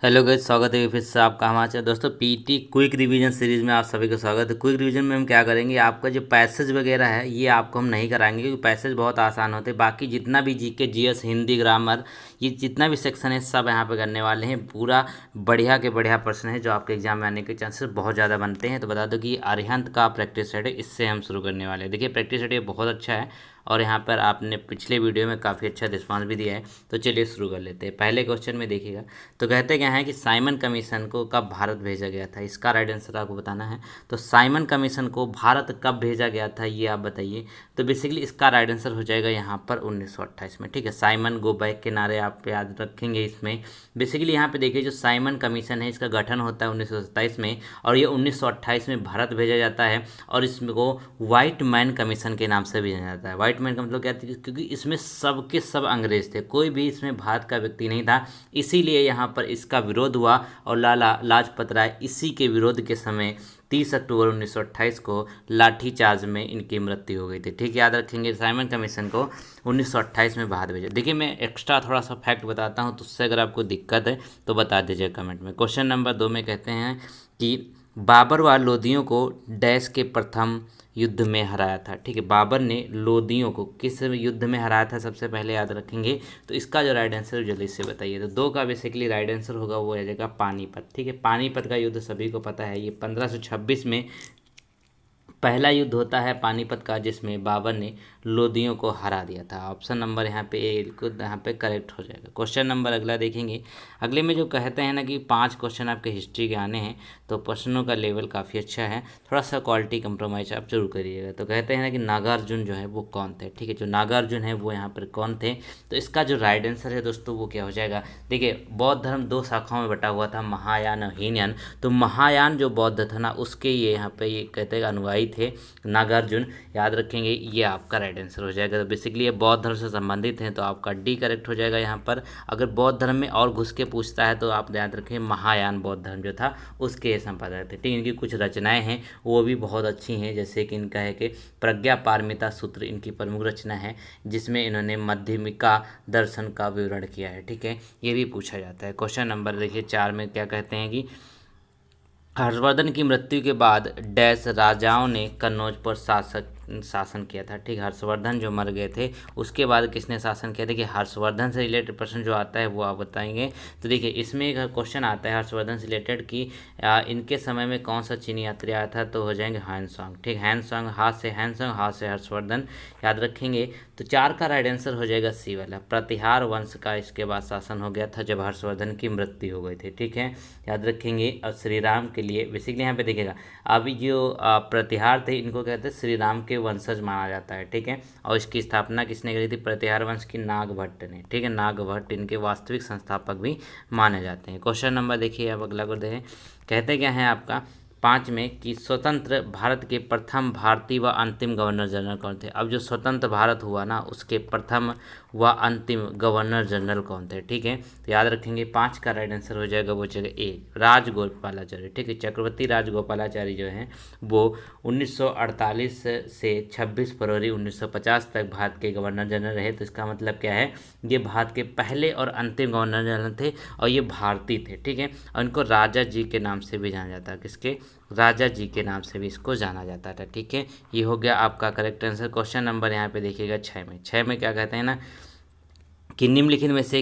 Hello guys, स्वागत है फिर से आपका हमारे चैनल। दोस्तों पीटी क्विक रिवीजन सीरीज में आप सभी का स्वागत है। क्विक रिवीजन में हम क्या करेंगे, आपका जो पैसेज वगैरह है ये आपको हम नहीं कराएंगे क्योंकि पैसेज बहुत आसान होते हैं। बाकी जितना भी जीके, जीएस, हिंदी, ग्रामर, ये जितना भी सेक्शन है सब यहाँ पे करने वाले हैं। पूरा बढ़िया के बढ़िया प्रश्न है जो आपके एग्जाम में आने के चांसेस बहुत ज़्यादा बनते हैं। तो बता दो कि ये अरिहंत का प्रैक्टिस सेट है, इससे हम शुरू करने वाले हैं। देखिए प्रैक्टिस सेट ये बहुत अच्छा है और यहाँ पर आपने पिछले वीडियो में काफ़ी अच्छा रिस्पांस भी दिया है। तो चलिए शुरू कर लेते हैं। पहले क्वेश्चन में देखिएगा तो कहते क्या है कि साइमन कमीशन को कब भारत भेजा गया था, इसका राइट आंसर आपको बताना है। तो साइमन कमीशन को भारत कब भेजा गया था ये आप बताइए। तो बेसिकली इसका राइट आंसर हो जाएगा यहाँ पर 1928 में। ठीक है, साइमन गो बैक के नारे आप याद रखेंगे इसमें। बेसिकली यहाँ पे देखिए जो साइमन कमीशन है इसका गठन होता है 1927 में और ये 1928 में भारत भेजा जाता है और इसको व्हाइट मैन कमीशन के नाम से भी जाना जाता है। व्हाइट मैन का मतलब क्या था, क्योंकि इसमें सब के सब अंग्रेज थे, कोई भी इसमें भारत का व्यक्ति नहीं था, इसीलिए यहाँ पर इसका विरोध हुआ और लाला लाजपत राय इसी के विरोध के समय 30 अक्टूबर 1928 को लाठीचार्ज में इनकी मृत्यु हो गई थी। ठीक, याद रखेंगे साइमन कमीशन को 1928 में भारत भेजा। देखिए मैं एक्स्ट्रा थोड़ा सा फैक्ट बताता हूँ, तो उससे अगर आपको दिक्कत है तो बता दीजिए कमेंट में। क्वेश्चन नंबर 2 में कहते हैं कि बाबर व लोदियों को डैश के प्रथम युद्ध में हराया था। ठीक है, बाबर ने लोदियों को किस युद्ध में हराया था सबसे पहले याद रखेंगे। तो इसका जो राइट आंसर है जल्दी से बताइए। तो 2 का बेसिकली राइट आंसर होगा वो आ जाएगा पानीपत। ठीक है, पानीपत का युद्ध सभी को पता है, ये 1526 में पहला युद्ध होता है पानीपत का, जिसमें बाबर ने लोदियों को हरा दिया था। ऑप्शन नंबर यहाँ पे ए यहाँ पे करेक्ट हो जाएगा। क्वेश्चन नंबर अगला देखेंगे। अगले में जो कहते हैं ना कि 5 क्वेश्चन आपके हिस्ट्री के आने हैं, तो प्रश्नों का लेवल काफ़ी अच्छा है, थोड़ा सा क्वालिटी कंप्रोमाइज आप जरूर करिएगा। तो कहते हैं ना कि नागार्जुन जो है वो कौन थे। ठीक है, जो नागार्जुन है वो यहाँ पर कौन थे। तो इसका जो राइट आंसर है दोस्तों वो क्या हो जाएगा। देखिए बौद्ध धर्म 2 शाखाओं में बटा हुआ था, महायान और हीनयान। तो महायान जो बौद्ध था ना उसके ये यहाँ पे ये कहते हैं अनुयायी थे नागार्जुन, याद रखेंगे ये आपका राइट आंसर हो जाएगा। तो बेसिकली ये बौद्ध धर्म से संबंधित हैं, तो आपका डी करेक्ट हो जाएगा यहाँ पर। अगर बौद्ध धर्म में और घुस के पूछता है तो आप याद रखें महायान बौद्ध धर्म जो था उसके संपादक थे। ठीक, इनकी कुछ रचनाएं हैं वो भी बहुत अच्छी हैं, जैसे कि इनका है कि प्रज्ञा पारमिता सूत्र इनकी प्रमुख रचना है, जिसमें इन्होंने मध्यमिका दर्शन का विवरण किया है। ठीक है, ये भी पूछा जाता है। क्वेश्चन नंबर देखिए 4 में क्या कहते हैं कि हर्षवर्धन की मृत्यु के बाद डैश राजाओं ने कन्नौज पर शासन किया था। ठीक, हर्षवर्धन जो मर गए थे उसके बाद किसने शासन किया था। कि हर्षवर्धन से रिलेटेड प्रश्न जो आता है वो आप बताएंगे। तो देखिए इसमें एक क्वेश्चन आता है हर्षवर्धन से रिलेटेड कि इनके समय में कौन सा चीनी यात्री आया था, तो हो जाएंगे हैंसोंग। ठीक, हैंसोंग, हाथ से हैंसोंग, हाथ से हर्षवर्धन, याद रखेंगे। तो 4 का राइट आंसर हो जाएगा सी वाला। प्रतिहार वंश का इसके बाद शासन हो गया था जब हर्षवर्धन की मृत्यु हो गई थी। ठीक है, याद रखेंगे। और श्री राम के लिए बेसिकली यहाँ पे देखिएगा अभी जो प्रतिहार थे इनको कहते हैं श्री राम के वंशज माना जाता है। ठीक है, और इसकी स्थापना किसने करी थी, प्रतिहार वंश की नागभट्ट ने। ठीक है, नागभट्ट इनके वास्तविक संस्थापक भी माने जाते हैं। क्वेश्चन नंबर देखिए अब अगला को देखें। कहते क्या है आपका 5 में कि स्वतंत्र भारत के प्रथम भारतीय व अंतिम गवर्नर जनरल कौन थे। अब जो स्वतंत्र भारत हुआ ना उसके प्रथम व अंतिम गवर्नर जनरल कौन थे। ठीक है, तो याद रखेंगे 5 का राइट आंसर हो जाएगा वो जगह ए, राजगोपालाचारी। ठीक है, चक्रवर्ती राजगोपालाचारी जो हैं वो 1948 से 26 फरवरी 1950 तक भारत के गवर्नर जनरल रहे। तो इसका मतलब क्या है, ये भारत के पहले और अंतिम गवर्नर जनरल थे और ये भारतीय थे। ठीक है, और इनको राजा जी के नाम से भी जाना जाता है, किसके, राजा जी के नाम से भी इसको जाना जाता था। ठीक है, ये हो गया आपका करेक्ट आंसर। क्वेश्चन नंबर यहाँ पे देखिएगा 6 में क्या कहते हैं ना कि निम्नलिखित में से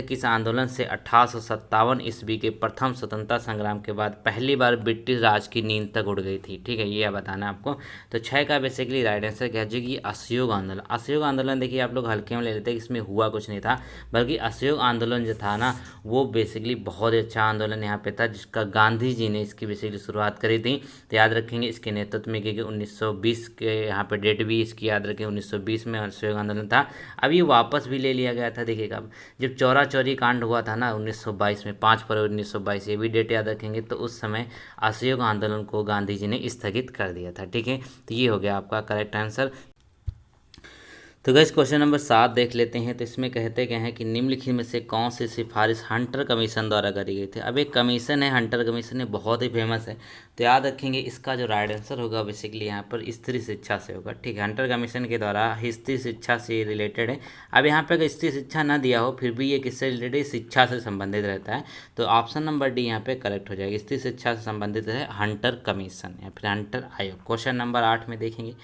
किस आंदोलन से 1857 ईस्वी के प्रथम स्वतंत्रता संग्राम के बाद पहली बार ब्रिटिश राज की नींद तक उड़ गई थी। ठीक है, ये बताना है आपको। तो 6 का बेसिकली राइट आंसर क्या है कि असहयोग आंदोलन। असहयोग आंदोलन देखिए आप लोग हल्के में ले लेते हैं, इसमें हुआ कुछ नहीं था, बल्कि असहयोग आंदोलन जो था ना वो बेसिकली बहुत अच्छा आंदोलन यहाँ पे था, जिसका गांधी जी ने इसकी बेसिकली शुरुआत करी थी। तो याद रखेंगे इसके नेतृत्व में, क्योंकि 1920 के यहाँ पे डेट भी इसकी याद रखें, 1920 में असहयोग आंदोलन था। अब ये वापस भी ले लिया गया था। देखिएगा जब चौरा चौरी कांड हुआ था ना 1922 में, 5 फरवरी 1922, ये भी डेट याद रखेंगे। तो उस समय असहयोग आंदोलन को गांधी जी ने स्थगित कर दिया था। ठीक है, तो ये हो गया आपका करेक्ट आंसर। तो गाइस क्वेश्चन नंबर 7 देख लेते हैं। तो इसमें कहते क्या है कि निम्नलिखित में से कौन सी सिफारिश हंटर कमीशन द्वारा करी गई थी। अब एक कमीशन है हंटर कमीशन है, बहुत ही फेमस है। तो याद रखेंगे इसका जो राइट आंसर होगा बेसिकली यहाँ पर स्त्री शिक्षा से होगा। ठीक है, हंटर कमीशन के द्वारा स्त्री शिक्षा से रिलेटेड है। अब यहाँ पे अगर स्त्री शिक्षा ना दिया हो फिर भी ये किससे रिलेटेड है, शिक्षा से संबंधित रहता है। तो ऑप्शन नंबर डी यहाँ पे करेक्ट हो जाएगा, स्त्री शिक्षा से संबंधित है हंटर कमीशन या फिर हंटर आयोग। क्वेश्चन नंबर 8 में देखेंगे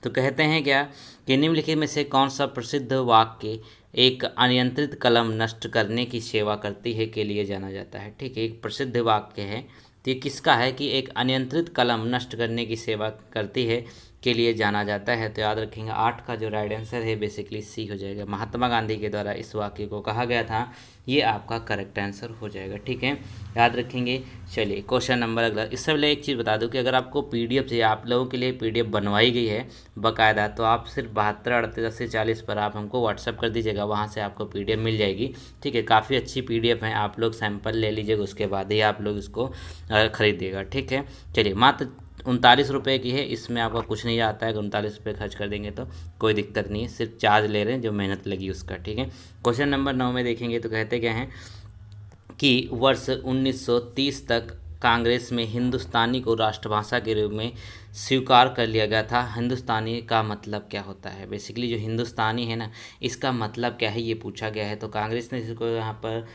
तो कहते हैं क्या कि निम्नलिखित में से कौन सा प्रसिद्ध वाक्य एक अनियंत्रित कलम नष्ट करने की सेवा करती है के लिए जाना जाता है। ठीक है, एक प्रसिद्ध वाक्य है तो ये किसका है कि एक अनियंत्रित कलम नष्ट करने की सेवा करती है के लिए जाना जाता है। तो याद रखेंगे 8 का जो राइट आंसर है बेसिकली सी हो जाएगा। महात्मा गांधी के द्वारा इस वाक्य को कहा गया था, ये आपका करेक्ट आंसर हो जाएगा। ठीक है, याद रखेंगे। चलिए क्वेश्चन नंबर अगला। इससे पहले एक चीज़ बता दूं कि अगर आपको पीडीएफ चाहिए, आप लोगों के लिए पीडीएफ बनवाई गई है बाकायदा, तो आप सिर्फ 72 38 40 पर आप हमको व्हाट्सअप कर दीजिएगा, वहाँ से आपको पीडीएफ मिल जाएगी। ठीक है, काफ़ी अच्छी पीडीएफ है, आप लोग सैंपल ले लीजिएगा, उसके बाद ही आप लोग इसको खरीदिएगा। ठीक है, चलिए मात्र 39 रुपये की है, इसमें आपका कुछ नहीं आता है। अगर 39 रुपये खर्च कर देंगे तो कोई दिक्कत नहीं है, सिर्फ चार्ज ले रहे हैं जो मेहनत लगी उसका। ठीक है, क्वेश्चन नंबर 9 में देखेंगे तो कहते क्या हैं कि वर्ष 1930 तक कांग्रेस में हिंदुस्तानी को राष्ट्रभाषा के रूप में स्वीकार कर लिया गया था। हिंदुस्तानी का मतलब क्या होता है, बेसिकली जो हिंदुस्तानी है ना, इसका मतलब क्या है ये पूछा गया है। तो कांग्रेस ने इसको यहाँ पर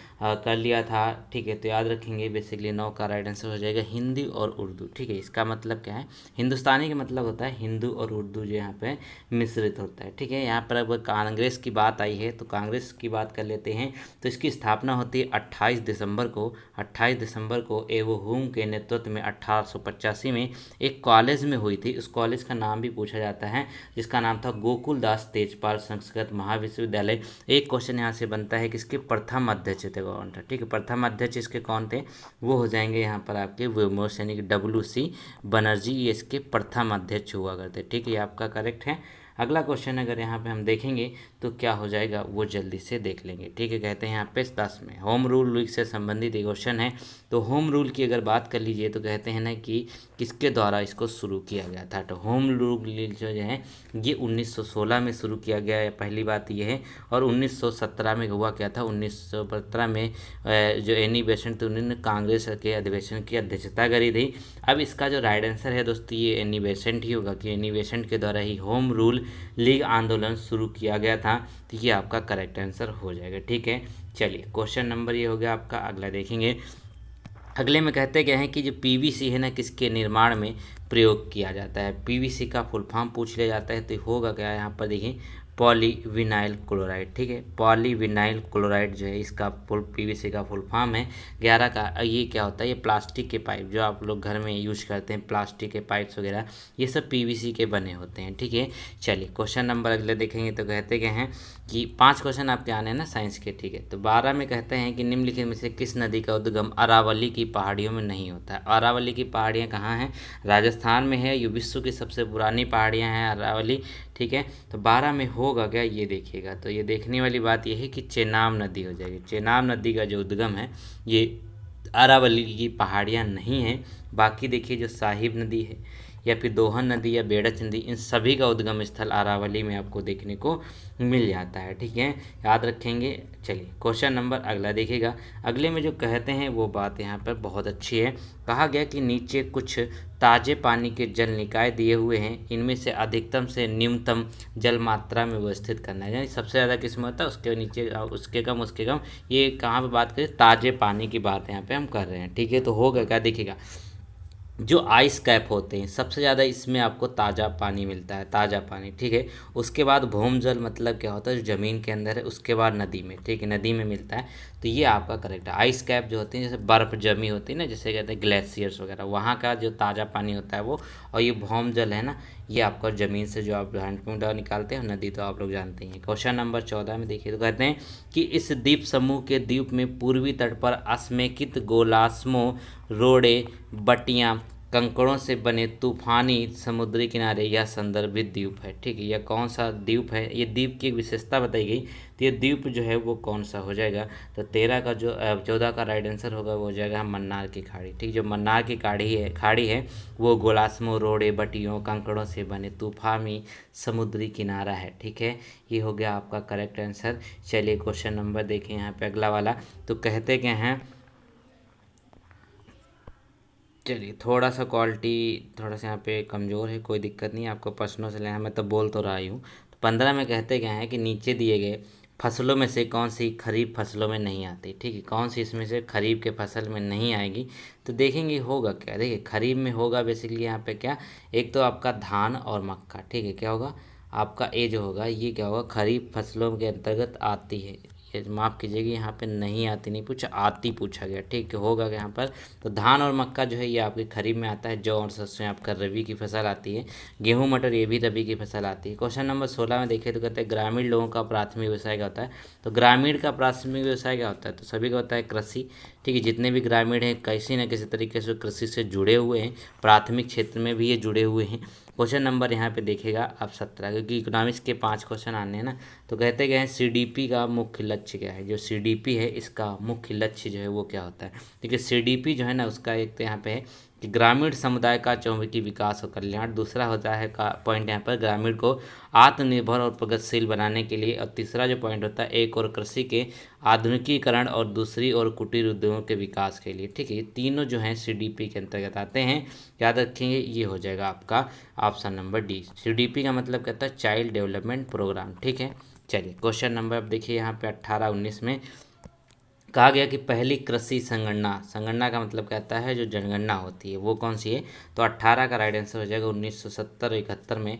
कर लिया था। ठीक है, तो याद रखेंगे बेसिकली 9 का राइट आंसर हो जाएगा हिंदी और उर्दू। ठीक है, इसका मतलब क्या है, हिंदुस्तानी का मतलब होता है हिंदू और उर्दू जो यहाँ पे मिश्रित होता है। ठीक है, यहाँ पर अब कांग्रेस की बात आई है तो कांग्रेस की बात कर लेते हैं। तो इसकी स्थापना होती है 28 दिसंबर को एवो हुम के नेतृत्व में 1885 में एक कॉलेज में हुई थी। उस कॉलेज का नाम भी पूछा जाता है जिसका नाम था गोकुल दास तेजपाल संस्कृत महाविश्वविद्यालय। एक क्वेश्चन यहाँ से बनता है कि इसके प्रथम अध्यक्ष थे कौन था। ठीक है, प्रथम अध्यक्ष इसके कौन थे, वो हो जाएंगे यहाँ पर आपके विमोश यानी कि WC बनर्जी, ये इसके प्रथम अध्यक्ष हुआ करते। ठीक है, ये आपका करेक्ट है। अगला क्वेश्चन अगर यहाँ पे हम देखेंगे तो क्या हो जाएगा वो जल्दी से देख लेंगे। ठीक है, कहते हैं यहाँ पे 10 में होम रूल से संबंधित एक क्वेश्चन है। तो होम रूल की अगर बात कर लीजिए तो कहते हैं ना कि किसके द्वारा इसको शुरू किया गया था। तो होम रूल जो है ये 1916 में शुरू किया गया है, पहली बात ये है। और 1917 में हुआ क्या था, 1917 में जो एनी बेसेंट थे उन्होंने कांग्रेस के अधिवेशन की अध्यक्षता करी थी। अब इसका जो राइट आंसर है दोस्तों ये एनी बेसेंट ही होगा कि एनी बेसेंट के द्वारा ही होम रूल लीग आंदोलन शुरू किया गया था। तो ये आपका करेक्ट आंसर हो जाएगा। ठीक है, चलिए क्वेश्चन नंबर ये हो गया आपका। अगला देखेंगे, अगले में कहते क्या है कि जो PVC है ना किसके निर्माण में प्रयोग किया जाता है। PVC का फुल फॉर्म पूछ लिया जाता है तो होगा क्या, यहाँ पर देखिए पॉलीविनाइल क्लोराइड। ठीक है, पॉलीविनाइल क्लोराइड जो है इसका PVC का फुल फॉर्म है। 11 का ये क्या होता है, ये प्लास्टिक के पाइप जो आप लोग घर में यूज करते हैं, प्लास्टिक के पाइप्स वगैरह ये सब PVC के बने होते हैं। ठीक है, चलिए क्वेश्चन नंबर अगले देखेंगे तो कहते क्या हैं कि 5 क्वेश्चन आपके आने हैं ना साइंस के। ठीक है, तो 12 में कहते हैं कि निम्नलिखित में से किस नदी का उद्गम अरावली की पहाड़ियों में नहीं होता है। अरावली की पहाड़ियाँ कहाँ हैं, राजस्थान में है। ये विश्व की सबसे पुरानी पहाड़ियाँ हैं अरावली। ठीक है, तो 12 में होगा क्या ये देखिएगा। तो ये देखने वाली बात ये है कि चेनाब नदी हो जाएगी। चेनाब नदी का जो उद्गम है ये अरावली की पहाड़ियाँ नहीं हैं। बाकी देखिए जो साहिब नदी है या फिर दोहन नदी या बेड़च नदी, इन सभी का उद्गम स्थल अरावली में आपको देखने को मिल जाता है। ठीक है, याद रखेंगे। चलिए क्वेश्चन नंबर अगला देखिएगा। अगले में जो कहते हैं वो बात यहाँ पर बहुत अच्छी है। कहा गया कि नीचे कुछ ताजे पानी के जल निकाय दिए हुए हैं, इनमें से अधिकतम से न्यूनतम जल मात्रा में व्यवस्थित करना है। यानी सबसे ज़्यादा किस्म होता है उसके नीचे उसके कम। ये कहाँ पर बात करें, ताजे पानी की बात यहाँ पे हम कर रहे हैं। ठीक है, तो होगा क्या देखिएगा, जो आइस कैप होते हैं सबसे ज़्यादा इसमें आपको ताज़ा पानी मिलता है, ताज़ा पानी। ठीक है, उसके बाद भूम जल मतलब क्या होता है जो ज़मीन के अंदर है, उसके बाद नदी में। ठीक है, नदी में मिलता है। तो ये आपका करेक्ट है। आइस कैप जो होती है जैसे बर्फ़ जमी होती है ना, जैसे कहते हैं ग्लेशियर्स वगैरह, वहाँ का जो ताज़ा पानी होता है वो। और ये भौम जल है ना, ये आपका ज़मीन से जो आप हैंडपम्प निकालते हैं, नदी तो आप लोग जानते हैं। क्वेश्चन नंबर 14 में देखिए तो कहते हैं कि इस द्वीप समूह के द्वीप में पूर्वी तट पर असमेकित गोलास्मो रोड़े बटियाँ कंकड़ों से बने तूफानी समुद्री किनारे यह संदर्भित द्वीप है। ठीक है, यह कौन सा द्वीप है, ये द्वीप की एक विशेषता बताई गई। तो ये द्वीप जो है वो कौन सा हो जाएगा, तो 14 का राइट आंसर होगा वो हो जाएगा मन्नार की खाड़ी। ठीक, जो मन्नार की खाड़ी है वो गोलास्मो रोड़े बटियों कंकड़ों से बने तूफानी समुद्री किनारा है। ठीक है, ये हो गया आपका करेक्ट आंसर। चलिए क्वेश्चन नंबर देखें यहाँ पे अगला वाला। तो कहते क्या हैं चलिए, थोड़ा सा क्वालिटी थोड़ा सा यहाँ पे कमज़ोर है, कोई दिक्कत नहीं, आपको प्रश्नों से लेना, मैं तो बोल तो रहा ही हूँ। तो 15 में कहते क्या है कि नीचे दिए गए फसलों में से कौन सी खरीफ फसलों में नहीं आती, ठीक है, कौन सी इसमें से खरीफ के फसल में नहीं आएगी। तो देखेंगे होगा क्या, देखिए खरीफ में होगा बेसिकली यहाँ पे क्या, एक तो आपका धान और मक्का, ठीक है, क्या होगा आपका ए जो होगा ये क्या होगा खरीफ फसलों के अंतर्गत आती है। ये माफ़ कीजिएगा, यहाँ पे नहीं आती नहीं पूछा, आती पूछा गया, ठीक है, होगा क्या यहाँ पर। तो धान और मक्का जो है ये आपके खरीफ में आता है, जौ और सरसों आपका रबी की फसल आती है, गेहूं मटर ये भी रबी की फसल आती है। क्वेश्चन नंबर 16 में देखें तो कहते हैं ग्रामीण लोगों का प्राथमिक व्यवसाय क्या होता है। तो ग्रामीण का प्राथमिक व्यवसाय क्या होता है, तो सभी का होता है कृषि, ठीक है, जितने भी ग्रामीण हैं किसी न किसी तरीके से कृषि से जुड़े हुए हैं, प्राथमिक क्षेत्र में भी ये जुड़े हुए हैं। क्वेश्चन नंबर यहाँ पे देखेगा आप 17, क्योंकि इकोनॉमिक्स के 5 क्वेश्चन आने हैं ना। तो कहते गए हैं सीडीपी का मुख्य लक्ष्य क्या है, जो सीडीपी है इसका मुख्य लक्ष्य जो है वो क्या होता है। देखिए सीडीपी जो है ना उसका एक तो यहाँ पे है कि ग्रामीण समुदाय का चौमुखी विकास और कल्याण, दूसरा होता है का पॉइंट यहाँ पर ग्रामीण को आत्मनिर्भर और प्रगतिशील बनाने के लिए, और तीसरा जो पॉइंट होता है एक और कृषि के आधुनिकीकरण और दूसरी ओर कुटीर उद्योगों के विकास के लिए, ठीक है, ये तीनों जो हैं सीडीपी के अंतर्गत आते हैं। याद रखेंगे ये हो जाएगा आपका ऑप्शन नंबर डी। सीडीपी का मतलब कहता है चाइल्ड डेवलपमेंट प्रोग्राम, ठीक है। चलिए क्वेश्चन नंबर अब देखिए यहाँ पे 18-19 में कहा गया कि पहली कृषि संगणना, संगणना का मतलब कहता है जो जनगणना होती है वो कौन सी है। तो 18 का राइट आंसर हो जाएगा 1970-71 में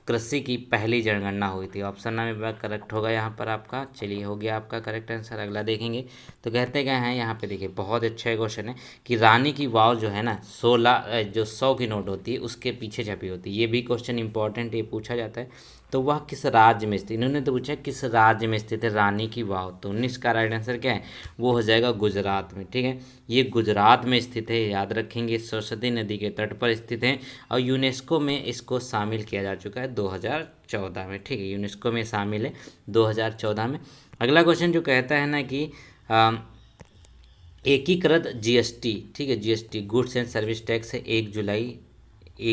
कृषि की पहली जनगणना हुई थी। ऑप्शन नंबर करेक्ट होगा यहाँ पर आपका। चलिए हो गया आपका करेक्ट आंसर। अगला देखेंगे तो कहते क्या हैं यहाँ पे, देखिए बहुत अच्छा क्वेश्चन है कि रानी की वाव जो है ना 16 जो 100 की नोट होती है उसके पीछे छपी होती है। ये भी क्वेश्चन इंपॉर्टेंट, ये पूछा जाता है। तो वह किस राज्य में स्थित, इन्होंने तो पूछा किस राज्य में स्थित है रानी की वाव। तो 19 का राइट आंसर क्या है, वो हो जाएगा गुजरात में, ठीक है, ये गुजरात में स्थित है। याद रखेंगे सरस्वती नदी के तट पर स्थित है और यूनेस्को में इसको शामिल किया जा चुका है 2014 में, ठीक है, यूनेस्को में शामिल है 2014 में। अगला क्वेश्चन जो कहता है ना कि एकीकृत जीएसटी, ठीक है, GST goods and service tax है 1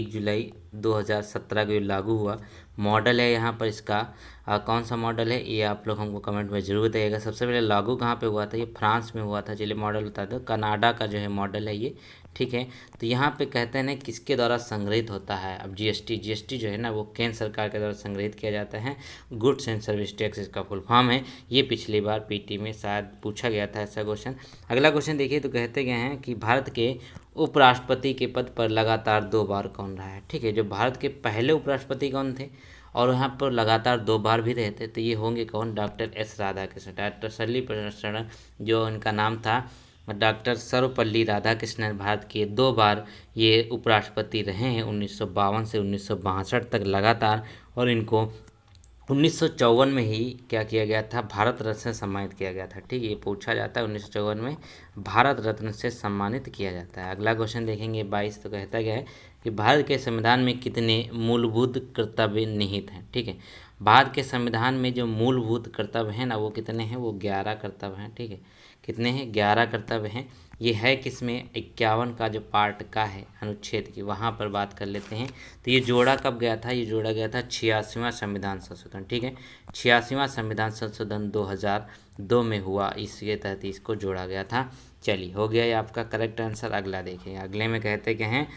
जुलाई 2017 को ये लागू हुआ। मॉडल है यहाँ पर इसका कौन सा मॉडल है ये आप लोग हमको कमेंट में जरूर बताइएगा। सबसे पहले लागू कहाँ पे हुआ था, ये फ्रांस में हुआ था। चलिए मॉडल बता दो, कनाडा का जो है मॉडल है ये, ठीक है। तो यहाँ पे कहते हैं ना किसके द्वारा संग्रहित होता है। अब जीएसटी जो है ना वो केंद्र सरकार के द्वारा संग्रहित किया जाता है। गुड्स एंड सर्विस टैक्स इसका फुल फॉर्म है। ये पिछली बार पीटी में शायद पूछा गया था ऐसा क्वेश्चन। अगला क्वेश्चन देखिए तो कहते गए हैं कि भारत के उपराष्ट्रपति के पद पर लगातार 2 बार कौन रहा है, ठीक है। जो भारत के पहले उपराष्ट्रपति कौन थे और यहाँ पर लगातार 2 बार भी रहे थे, तो ये होंगे कौन, doctor S Radhakrishnan. Doctor Sarvepalli जो इनका नाम था डॉक्टर सर्वपल्ली राधाकृष्णन भारत के 2 बार ये उपराष्ट्रपति रहे हैं 1952 से 1962 तक लगातार। और इनको 1954 में ही क्या किया गया था, भारत रत्न से सम्मानित किया गया था, ठीक है, ये पूछा जाता है 1954 में भारत रत्न से सम्मानित किया जाता है। अगला क्वेश्चन देखेंगे 22, तो कहता गया है कि भारत के संविधान में कितने मूलभूत कर्तव्य निहित हैं, ठीक है। भारत के संविधान में जो मूलभूत कर्तव्य हैं ना वो कितने हैं, वो 11 कर्तव्य हैं, ठीक है। कितने हैं, 11 कर्तव्य हैं। ये है किसमें, 51 का जो पार्ट का है अनुच्छेद की, वहाँ पर बात कर लेते हैं। तो ये जोड़ा कब गया था, ये जोड़ा गया था 86वां संविधान संशोधन, ठीक है, 86वां संविधान संशोधन 2002 में हुआ, इसके तहत इसको जोड़ा गया था। चलिए हो गया ये आपका करेक्ट आंसर। अगला देखें, अगले में कहते क्या हैं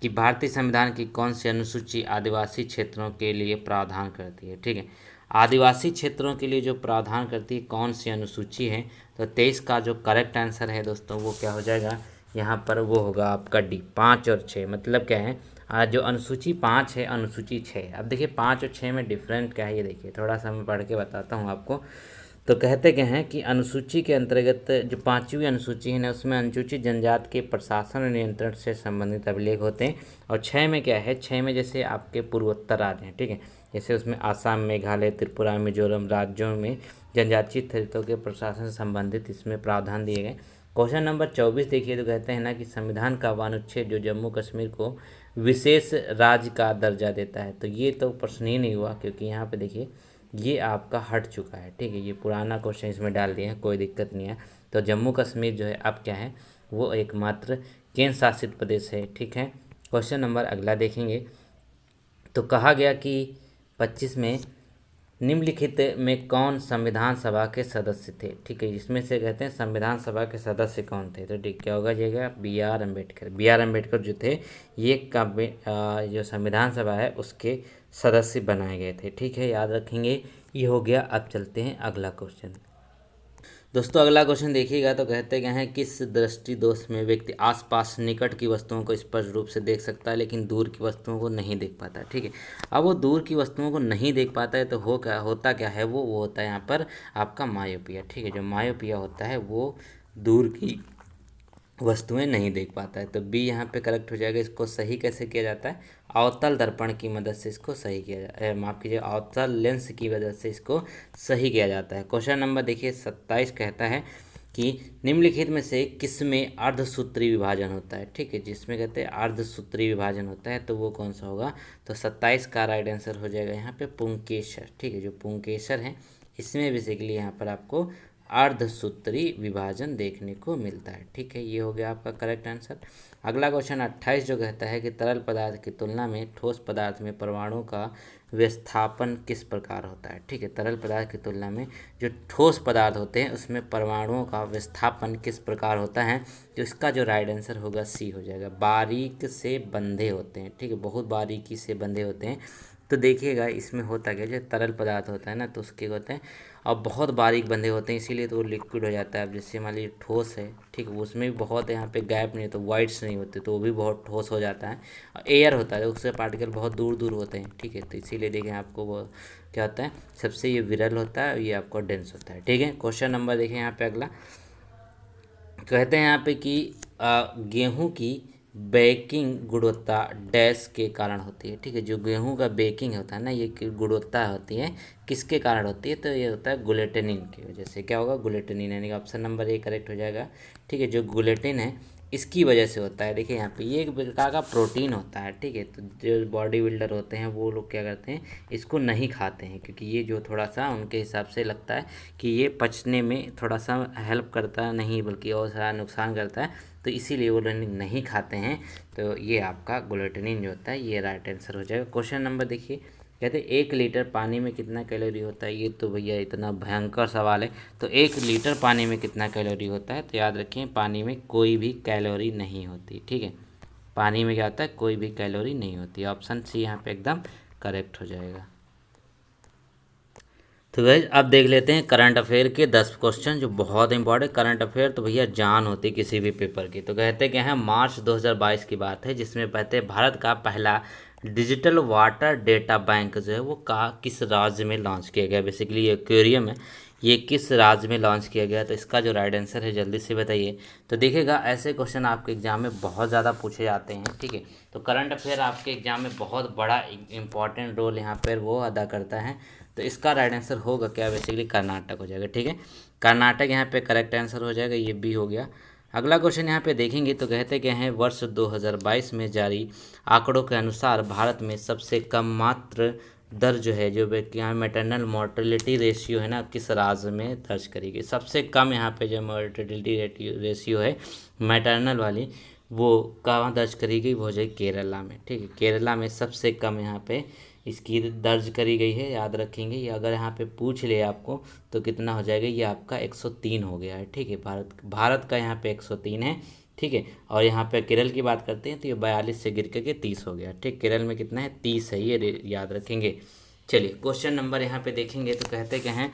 कि भारतीय संविधान की कौन सी अनुसूची आदिवासी क्षेत्रों के लिए प्रावधान करती है, ठीक है। आदिवासी क्षेत्रों के लिए जो प्रावधान करती है कौन सी अनुसूची है, तो 23 का जो करेक्ट आंसर है दोस्तों वो क्या हो जाएगा यहाँ पर, वो होगा आपका डी। 5 और 6 मतलब क्या है, जो अनुसूची 5 है अनुसूची 6। अब देखिए 5 और 6 में डिफरेंट क्या है ये देखिए, थोड़ा सा मैं पढ़ के बताता हूँ आपको। तो कहते क्या हैं कि अनुसूची के अंतर्गत जो 5वीं अनुसूची है ना उसमें अनुसूचित जनजाति के प्रशासन और नियंत्रण से संबंधित अभिलेख होते हैं। और 6 में क्या है, 6 में जैसे आपके पूर्वोत्तर राज्य हैं, ठीक है, जैसे उसमें आसाम, मेघालय, त्रिपुरा, मिजोरम राज्यों में जनजातीय क्षेत्रों के प्रशासन से संबंधित इसमें प्रावधान दिए गए। क्वेश्चन नंबर 24 देखिए तो कहते हैं ना कि संविधान का अनुच्छेद जो जम्मू कश्मीर को विशेष राज्य का दर्जा देता है। तो ये तो प्रश्न ही नहीं हुआ क्योंकि यहाँ पे देखिए ये आपका हट चुका है, ठीक है, ये पुराना क्वेश्चन इसमें डाल दिए हैं, कोई दिक्कत नहीं है। तो जम्मू कश्मीर जो है अब क्या है, वो एकमात्र केंद्र शासित प्रदेश है, ठीक है। क्वेश्चन नंबर अगला देखेंगे तो कहा गया कि 25 में निम्नलिखित में कौन संविधान सभा के सदस्य थे? ठीक है, इसमें से कहते हैं संविधान सभा के सदस्य कौन थे? तो ठीक क्या होगा, जाएगा B R Ambedkar. B R Ambedkar जो थे ये जो संविधान सभा है उसके सदस्य बनाए गए थे। ठीक है, याद रखेंगे। ये हो गया। अब चलते हैं अगला क्वेश्चन। दोस्तों अगला क्वेश्चन देखिएगा तो कहते क्या है, किस दृष्टि दोष में व्यक्ति आसपास निकट की वस्तुओं को स्पष्ट रूप से देख सकता है लेकिन दूर की वस्तुओं को नहीं देख पाता है? ठीक है, अब वो दूर की वस्तुओं को नहीं देख पाता है तो होता क्या है, वो होता है यहाँ पर आपका मायोपिया। ठीक है, जो मायोपिया होता है वो दूर की वस्तुएं नहीं देख पाता है। तो बी यहाँ पे करेक्ट हो जाएगा। इसको सही कैसे किया जाता है? अवतल दर्पण की मदद से इसको सही किया जाए, माफ़ कीजिए, अवतल लेंस की वजह से इसको सही किया जाता है। क्वेश्चन नंबर देखिए 27 कहता है कि निम्नलिखित में से किसमें अर्धसूत्री विभाजन होता है? ठीक है, जिसमें कहते हैं अर्धसूत्री विभाजन होता है तो वो कौन सा होगा? तो 27 का राइट आंसर हो जाएगा यहाँ पे पुंकेसर। ठीक है, जो पुंकेसर है इसमें बेसिकली यहाँ पर आपको अर्धसूत्री विभाजन देखने को मिलता है। ठीक है, ये हो गया आपका करेक्ट आंसर। अगला क्वेश्चन 28 जो कहता है कि तरल पदार्थ की तुलना में ठोस पदार्थ में परमाणु का विस्थापन किस प्रकार होता है? ठीक है, तरल पदार्थ की तुलना में जो ठोस पदार्थ होते हैं उसमें परमाणुओं का विस्थापन किस प्रकार होता है? तो इसका जो राइट आंसर होगा सी हो जाएगा, बारीक से बंधे होते हैं। ठीक है, बहुत बारीकी से बंधे होते हैं। तो देखिएगा इसमें होता क्या, जो तरल पदार्थ होता है ना तो उसके होते हैं और बहुत बारीक बंधे होते हैं, इसीलिए तो वो लिक्विड हो जाता है। अब जैसे मान लीजिए ठोस है, ठीक है, उसमें भी बहुत यहाँ पे गैप नहीं है तो वाइड्स नहीं होते तो वो भी बहुत ठोस हो जाता है। और एयर होता है उससे पार्टिकल बहुत दूर दूर होते हैं। ठीक है, तो इसीलिए देखें आपको वो क्या होता है, सबसे ये विरल होता है, ये आपको डेंस होता है। ठीक है, क्वेश्चन नंबर देखें यहाँ पे अगला कहते हैं यहाँ पे कि गेहूं की बेकिंग गुणवत्ता डैश के कारण होती है। ठीक है, जो गेहूं का बेकिंग होता है ना, ये गुणवत्ता होती है किसके कारण होती है? तो ये होता है ग्लूटेनिन की वजह से। क्या होगा? ग्लूटेनिन, यानी कि ऑप्शन नंबर ए करेक्ट हो जाएगा। ठीक है, जो ग्लूटेन है इसकी वजह से होता है। देखिए यहाँ पे ये एक प्रकार का प्रोटीन होता है। ठीक है, तो जो बॉडी बिल्डर होते हैं वो लोग क्या करते हैं, इसको नहीं खाते हैं क्योंकि ये जो थोड़ा सा उनके हिसाब से लगता है कि ये पचने में थोड़ा सा हेल्प करता नहीं बल्कि और सारा नुकसान करता है, तो इसीलिए वो लोग नहीं खाते हैं। तो ये आपका ग्लूटेनिन जो होता है ये राइट आंसर हो जाएगा। क्वेश्चन नंबर देखिए कहते हैं 1 लीटर पानी में कितना कैलोरी होता है? ये तो भैया इतना भयंकर सवाल है। तो 1 लीटर पानी में कितना कैलोरी होता है? तो याद रखें पानी में कोई भी कैलोरी नहीं होती। ठीक है, पानी में क्या होता है, कोई भी कैलोरी नहीं होती। ऑप्शन सी यहाँ पे एकदम करेक्ट हो जाएगा। तो गाइस अब देख लेते हैं करंट अफेयर के 10 क्वेश्चन जो बहुत इंपॉर्टेंट। करंट अफेयर तो भैया जान होती किसी भी पेपर की। तो कहते क्या है, मार्च 2022 की बात है जिसमें कहते हैं भारत का पहला डिजिटल वाटर डेटा बैंक जो है वो किस राज्य में लॉन्च किया गया? बेसिकली ये एक्वेरियम है, ये किस राज्य में लॉन्च किया गया? तो इसका जो राइट आंसर है जल्दी से बताइए। तो देखिएगा ऐसे क्वेश्चन आपके एग्जाम में बहुत ज़्यादा पूछे जाते हैं। ठीक है, तो करंट अफेयर आपके एग्जाम में बहुत बड़ा इंपॉर्टेंट रोल यहाँ पर वो अदा करता है। तो इसका राइट आंसर होगा क्या? बेसिकली कर्नाटक हो जाएगा। ठीक है, कर्नाटक यहाँ पे करेक्ट आंसर हो जाएगा, ये भी हो गया। अगला क्वेश्चन यहाँ पे देखेंगे तो कहते क्या है, वर्ष 2022 में जारी आंकड़ों के अनुसार भारत में सबसे कम मात्र दर जो है, जो यहाँ मैटरनल मोर्टेलिटी रेशियो है ना, किस राज्य में दर्ज करी गई? सबसे कम यहाँ पे जो मोर्टेलिटी रेशियो है मैटरनल वाली, वो कहाँ दर्ज करी गई? वो हो जाएगी केरला में। ठीक है, केरला में सबसे कम यहाँ पे इसकी दर्ज करी गई है। याद रखेंगे, ये अगर यहाँ पे पूछ ले आपको तो कितना हो जाएगा, ये आपका 103 हो गया है। ठीक है, भारत का यहाँ पे 103 है। ठीक है, और यहाँ पे केरल की बात करते हैं तो ये 42 से गिर करके 30 हो गया। ठीक, केरल में कितना है? 30 है, ये याद रखेंगे। चलिए क्वेश्चन नंबर यहाँ पे देखेंगे तो कहते क्या हैं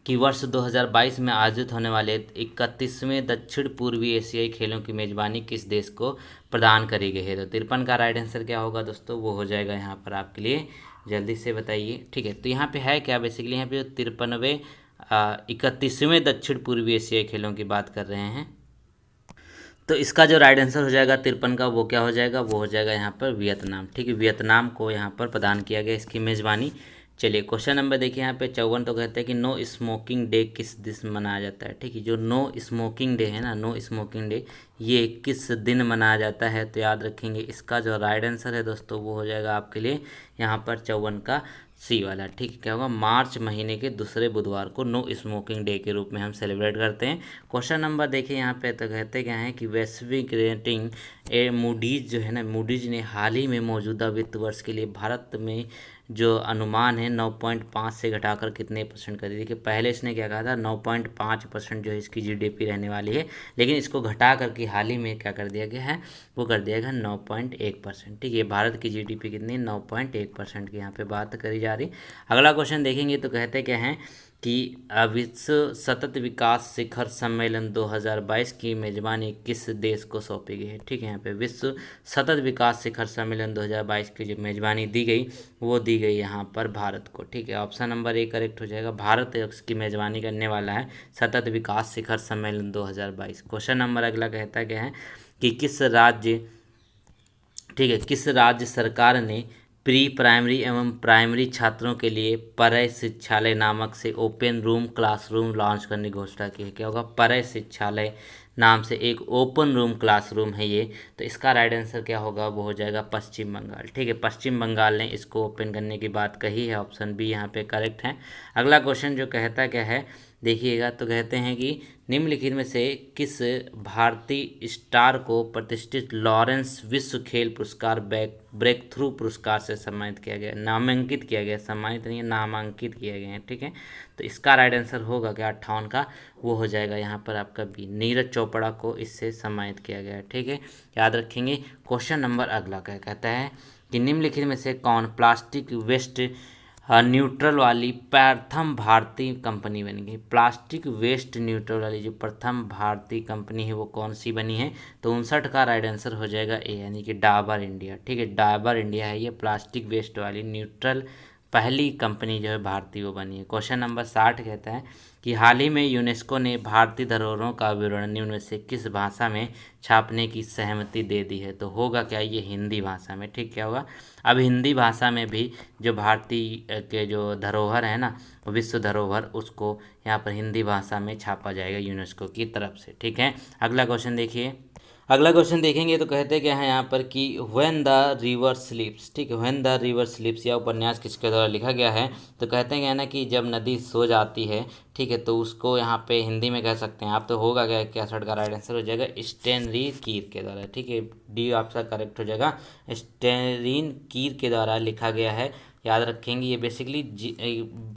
कि वर्ष 2022 में आयोजित होने वाले 31वें दक्षिण पूर्वी एशियाई खेलों की मेज़बानी किस देश को प्रदान करी गई है? तो 53 का राइट आंसर क्या होगा दोस्तों? वो हो जाएगा यहाँ पर आपके लिए, जल्दी से बताइए। ठीक है, तो यहाँ पे है क्या, बेसिकली यहाँ पे 31वें दक्षिण पूर्वी एशियाई खेलों की बात कर रहे हैं। तो इसका जो राइट आंसर हो जाएगा 53 का, वो क्या हो जाएगा? वो हो जाएगा यहाँ पर वियतनाम। ठीक है, वियतनाम को यहाँ पर प्रदान किया गया इसकी मेज़बानी। चलिए क्वेश्चन नंबर देखिए यहाँ पे 54 तो कहते हैं कि नो स्मोकिंग डे किस दिन मनाया जाता है? ठीक है, जो नो स्मोकिंग डे है ना, नो स्मोकिंग डे ये किस दिन मनाया जाता है? तो याद रखेंगे इसका जो राइट आंसर है दोस्तों वो हो जाएगा आपके लिए यहाँ पर 54 का सी वाला। ठीक है, क्या होगा? मार्च महीने के दूसरे बुधवार को नो स्मोकिंग डे के रूप में हम सेलिब्रेट करते हैं। क्वेश्चन नंबर देखिए यहाँ पे तो कहते क्या है कि वैश्विक रेटिंग मूडीज जो है ना, मूडीज ने हाल ही में मौजूदा वित्त वर्ष के लिए भारत में जो अनुमान है 9.5 से घटाकर कितने परसेंट कर दी। देखिए पहले इसने क्या कहा था 9.5% जो है इसकी जीडीपी रहने वाली है, लेकिन इसको घटा करके हाल ही में क्या कर दिया गया है, वो कर दिया गया 9.1%। ठीक है, भारत की जीडीपी कितनी 9.1% की यहाँ पे बात करी जा रही। अगला क्वेश्चन देखेंगे तो कहते क्या हैं कि विश्व सतत विकास शिखर सम्मेलन 2022 की मेजबानी किस देश को सौंपी गई है। ठीक है, यहाँ पे विश्व सतत विकास शिखर सम्मेलन 2022 की जो मेजबानी दी गई वो दी गई यहाँ पर भारत को। ठीक है, ऑप्शन नंबर ए करेक्ट हो जाएगा, भारत इसकी मेजबानी करने वाला है सतत विकास शिखर सम्मेलन 2022। क्वेश्चन नंबर अगला कहता क्या है कि किस राज्य, ठीक है, किस राज्य सरकार ने प्री प्राइमरी एवं प्राइमरी छात्रों के लिए परय शिक्षालय नामक से ओपन रूम क्लासरूम लॉन्च करने की घोषणा की है। क्या होगा, परय शिक्षालय नाम से एक ओपन रूम क्लासरूम है ये। तो इसका राइट आंसर क्या होगा, वो हो जाएगा पश्चिम बंगाल। ठीक है, पश्चिम बंगाल ने इसको ओपन करने की बात कही है, ऑप्शन बी यहाँ पे करेक्ट है। अगला क्वेश्चन जो कहता क्या है देखिएगा, तो कहते हैं कि निम्नलिखित में से किस भारतीय स्टार को प्रतिष्ठित लॉरेंस विश्व खेल पुरस्कार ब्रेक थ्रू पुरस्कार से सम्मानित किया गया, नामांकित किया गया, सम्मानित नहीं है नामांकित किया गया है। ठीक है, तो इसका राइट आंसर होगा क्या 58 का, वो हो जाएगा यहाँ पर आपका बी, नीरज चोपड़ा को इससे सम्मानित किया गया है। ठीक है, याद रखेंगे। क्वेश्चन नंबर अगला क्या कहता है कि निम्नलिखित में से कौन प्लास्टिक वेस्ट न्यूट्रल वाली प्रथम भारतीय कंपनी बनी गई। प्लास्टिक वेस्ट न्यूट्रल वाली जो प्रथम भारतीय कंपनी है वो कौन सी बनी है, तो 59 का राइट आंसर हो जाएगा ए, यानी कि डाबर इंडिया। ठीक है, डाबर इंडिया है ये प्लास्टिक वेस्ट वाली न्यूट्रल पहली कंपनी जो है भारतीय वो बनी है। क्वेश्चन नंबर 60 कहता है कि हाल ही में यूनेस्को ने भारतीय धरोहरों का विवरण निम्न में से किस भाषा में छापने की सहमति दे दी है, तो होगा क्या ये हिंदी भाषा में। ठीक, क्या होगा, अब हिंदी भाषा में भी जो भारतीय के जो धरोहर है ना विश्व धरोहर, उसको यहाँ पर हिंदी भाषा में छापा जाएगा यूनेस्को की तरफ से। ठीक है, अगला क्वेश्चन देखिए। अगला क्वेश्चन देखेंगे तो कहते क्या है यहाँ पर कि व्हेन द रिवर स्लीप्स। ठीक है, व्हेन द रिवर स्लीप्स यह उपन्यास किसके द्वारा लिखा गया है, तो कहते हैं क्या ना कि जब नदी सो जाती है, ठीक है, तो उसको यहाँ पे हिंदी में कह सकते हैं आप, तो होगा क्या 61 का राइट आंसर हो जाएगा स्टेनरी कीर के द्वारा। ठीक है, डी आपका करेक्ट हो जाएगा, स्टेनरीन कीर के द्वारा लिखा गया है। याद रखेंगे ये बेसिकली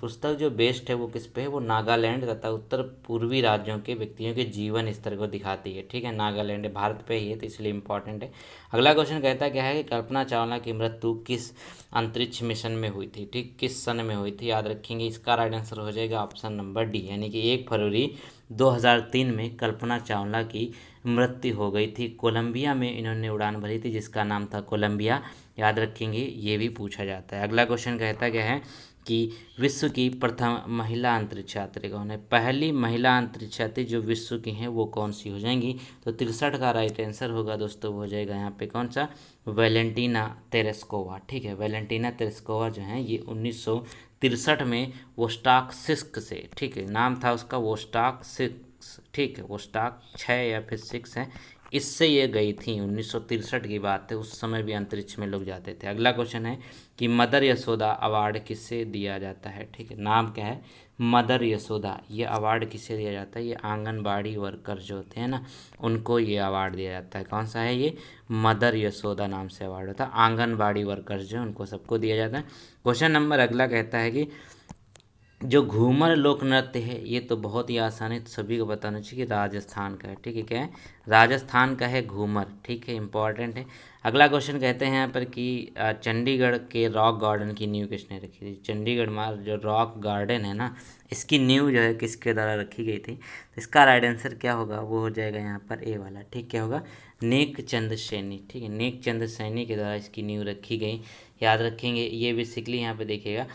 पुस्तक जो बेस्ड है वो किस पे है, वो नागालैंड तथा उत्तर पूर्वी राज्यों के व्यक्तियों के जीवन स्तर को दिखाती है। ठीक है, नागालैंड भारत पे ही है तो इसलिए इम्पोर्टेंट है। अगला क्वेश्चन कहता क्या है कि कल्पना चावला की मृत्यु किस अंतरिक्ष मिशन में हुई थी। ठीक, किस सन में हुई थी, याद रखेंगे इसका राइट आंसर हो जाएगा ऑप्शन नंबर डी, यानी कि 1 फरवरी 2003 में कल्पना चावला की मृत्यु हो गई थी। कोलंबिया में इन्होंने उड़ान भरी थी जिसका नाम था कोलंबिया। याद रखेंगे ये भी पूछा जाता है। अगला क्वेश्चन कहता क्या है कि विश्व की प्रथम महिला अंतरिक्ष यात्री कौन है। पहली महिला अंतरिक्ष यात्री जो विश्व की हैं वो कौन सी हो जाएंगी, तो 63 का राइट आंसर होगा दोस्तों, वो हो जाएगा यहाँ पे कौन सा, वैलेंटीना तेरेस्कोवा। ठीक है, वैलेंटीना तेरेस्कोवा जो है ये 1963 में वोस्टॉक 6 से, ठीक है, नाम था उसका वोस्टॉक 6। ठीक है, वोस्टॉक 6 या फिर 6 है, इससे ये गई थी। 1963 की बात है, उस समय भी अंतरिक्ष में लोग जाते थे। अगला क्वेश्चन है कि मदर यशोदा अवार्ड किससे दिया जाता है। ठीक है, नाम क्या है, मदर यशोदा, ये अवार्ड किससे दिया जाता है, ये आंगनबाड़ी वर्कर जो होते हैं ना उनको ये अवार्ड दिया जाता है। कौन सा है ये, मदर यशोदा नाम से अवार्ड होता है, आंगनबाड़ी वर्कर्स जो उनको सबको दिया जाता है। क्वेश्चन नंबर अगला कहता है कि जो घूमर लोक नृत्य है ये तो बहुत ही आसान है, तो सभी को बताना चाहिए कि राजस्थान का है। ठीक है, क्या है, राजस्थान का है घूमर। ठीक है, इंपॉर्टेंट है। अगला क्वेश्चन कहते हैं यहाँ पर कि चंडीगढ़ के रॉक गार्डन की नींव किसने रखी थी। चंडीगढ़ में जो रॉक गार्डन है ना इसकी नींव जो है किसके द्वारा रखी गई थी, तो इसका राइट आंसर क्या होगा, वो हो जाएगा यहाँ पर ए वाला। ठीक, क्या होगा, नेक चंद सैनी। ठीक है, नेक चंद सैनी के द्वारा इसकी नींव रखी गई। याद रखेंगे ये बेसिकली यहाँ पे देखिएगा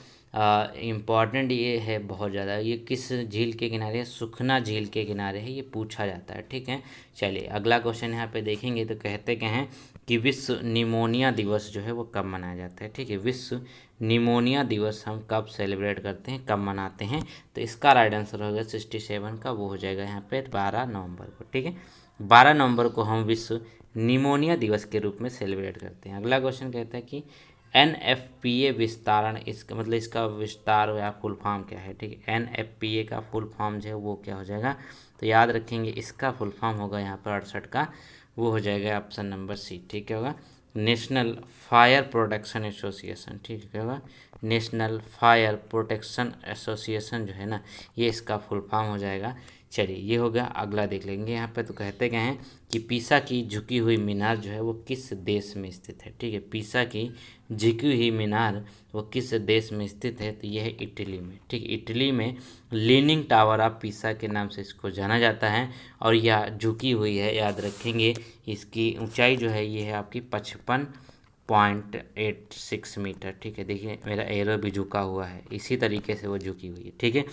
इम्पॉर्टेंट ये है बहुत ज़्यादा, ये किस झील के किनारे है, सुखना झील के किनारे है, ये पूछा जाता है। ठीक है, चलिए अगला क्वेश्चन यहाँ पे देखेंगे तो कहते क्या हैं कि विश्व निमोनिया दिवस जो है वो कब मनाया जाता है। ठीक है, विश्व निमोनिया दिवस हम कब सेलिब्रेट करते हैं, कब मनाते हैं, तो इसका राइट आंसर होगा 67 का, वो हो जाएगा यहाँ पे 12 नवंबर को। ठीक है, 12 नवंबर को हम विश्व निमोनिया दिवस के रूप में सेलिब्रेट करते हैं। अगला क्वेश्चन कहता है कि NFPA विस्तारण, इसका मतलब इसका विस्तार या फुल फॉर्म क्या है। ठीक है, NFPA का फुल फॉर्म जो है वो क्या हो जाएगा, तो याद रखेंगे इसका फुल फॉर्म होगा यहाँ पर 68 का, वो हो जाएगा ऑप्शन नंबर सी। ठीक है, होगा नेशनल फायर प्रोटेक्शन एसोसिएशन, ठीक है, क्या होगा, नेशनल फायर प्रोटेक्शन एसोसिएशन जो है ना, ये इसका फुल फॉर्म हो जाएगा। चलिए ये हो गया। अगला देख लेंगे यहाँ पे। तो कहते क्या हैं कि पीसा की झुकी हुई मीनार जो है वो किस देश में स्थित है, ठीक है, पीसा की झुकी हुई मीनार वो किस देश में स्थित है, तो यह है इटली में, ठीक, इटली में लीनिंग टावर ऑफ पीसा के नाम से इसको जाना जाता है। और यह झुकी हुई है, याद रखेंगे, इसकी ऊंचाई जो है ये है आपकी 55.86 मीटर, ठीक है, देखिए मेरा एरो भी झुका हुआ है, इसी तरीके से वो झुकी हुई है, ठीक है।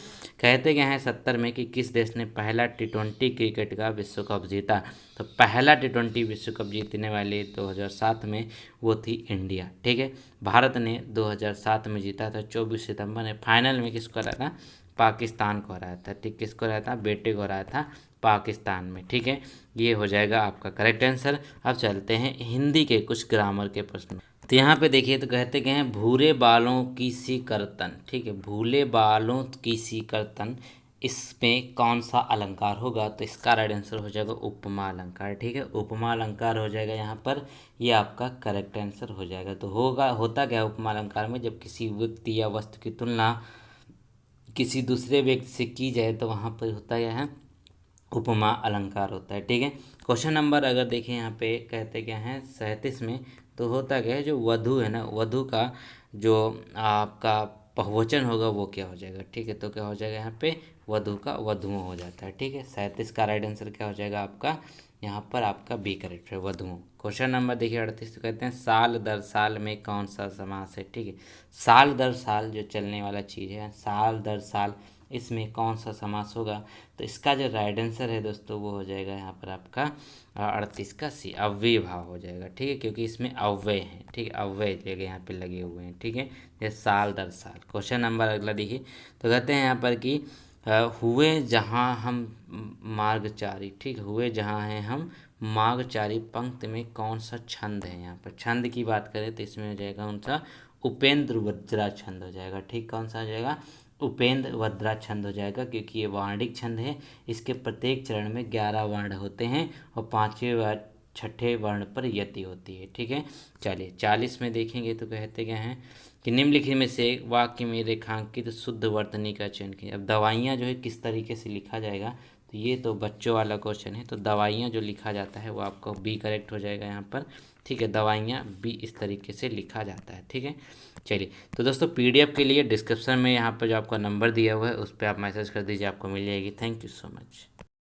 कहते क्या हैं 70 में कि किस देश ने पहला T20 क्रिकेट का विश्व कप जीता, तो पहला T20 विश्व कप जीतने वाले 2007 में वो थी इंडिया, ठीक है। भारत ने 2007 में जीता था 24 सितंबर ने। फाइनल में किसको हराया था, पाकिस्तान को हराया था, ठीक, किसको हराया था, बेटे को हराया था पाकिस्तान में, ठीक है। ये हो जाएगा आपका करेक्ट आंसर। अब चलते हैं हिंदी के कुछ ग्रामर के प्रश्न। तो यहाँ पे देखिए, तो कहते क्या हैं भूरे बालों की सी करतन, ठीक है, भूले बालों की सी करतन, इसमें कौन सा अलंकार होगा, तो इसका राइट आंसर हो जाएगा उपमा अलंकार, ठीक है, उपमा अलंकार हो जाएगा यहाँ पर, ये आपका करेक्ट आंसर हो जाएगा। तो होगा, होता क्या है उपमा अलंकार में, जब किसी व्यक्ति या वस्तु की तुलना किसी दूसरे व्यक्ति से की जाए तो वहाँ पर होता क्या है, उपमा अलंकार होता है, ठीक है। क्वेश्चन नंबर अगर देखें यहाँ पे, कहते क्या हैं 37 में, तो होता क्या है, जो वधु है ना, वधु का जो आपका बहुवचन होगा वो क्या हो जाएगा, ठीक है, तो क्या हो जाएगा यहाँ पे, वधु का वधुओं हो जाता है, ठीक है। 37 का राइट आंसर क्या हो जाएगा आपका, यहाँ पर आपका बी करेक्ट है, वधुओं। क्वेश्चन नंबर देखिए 38, तो कहते हैं साल दर साल में कौन सा समास है, ठीक है, साल दर साल जो चलने वाला चीज़ है, साल दर साल, इसमें कौन सा समास होगा, तो इसका जो राइट आंसर है दोस्तों वो हो जाएगा यहाँ पर आपका 38 का सी, अव्यय भाव हो जाएगा, ठीक है, क्योंकि इसमें अव्यय है, ठीक है, अव्यय जगह यहाँ पे लगे हुए हैं, ठीक है, ये साल दर साल। क्वेश्चन नंबर अगला देखिए, तो कहते हैं यहाँ पर कि हुए जहाँ हम मार्गचारी, ठीक, हुए जहाँ हैं हम मार्गचारी, पंक्ति में कौन सा छंद है, यहाँ पर छंद की बात करें तो इसमें हो जाएगा उनका उपेंद्र वज्रा छंद हो जाएगा, ठीक, कौन सा हो जाएगा, उपेंद्र वज्रा छंद हो जाएगा, क्योंकि ये वार्णिक छंद है। इसके प्रत्येक चरण में 11 वर्ण होते हैं और 5वें व 6ठे वर्ण पर यति होती है, ठीक है। चलिए 40 में देखेंगे, तो कहते क्या हैं कि निम्नलिखित में से वाक्य में रेखांकित शुद्ध वर्तनी का चयन कीजिए। अब दवाइयाँ जो है किस तरीके से लिखा जाएगा, तो ये तो बच्चों वाला क्वेश्चन है, तो दवाइयाँ जो लिखा जाता है वो आपको बी करेक्ट हो जाएगा यहाँ पर, ठीक है, दवाइयाँ बी इस तरीके से लिखा जाता है, ठीक है। चलिए, तो दोस्तों पीडीएफ के लिए डिस्क्रिप्शन में यहाँ पर जो आपका नंबर दिया हुआ है उस पर आप मैसेज कर दीजिए, आपको मिल जाएगी। Thank you so much.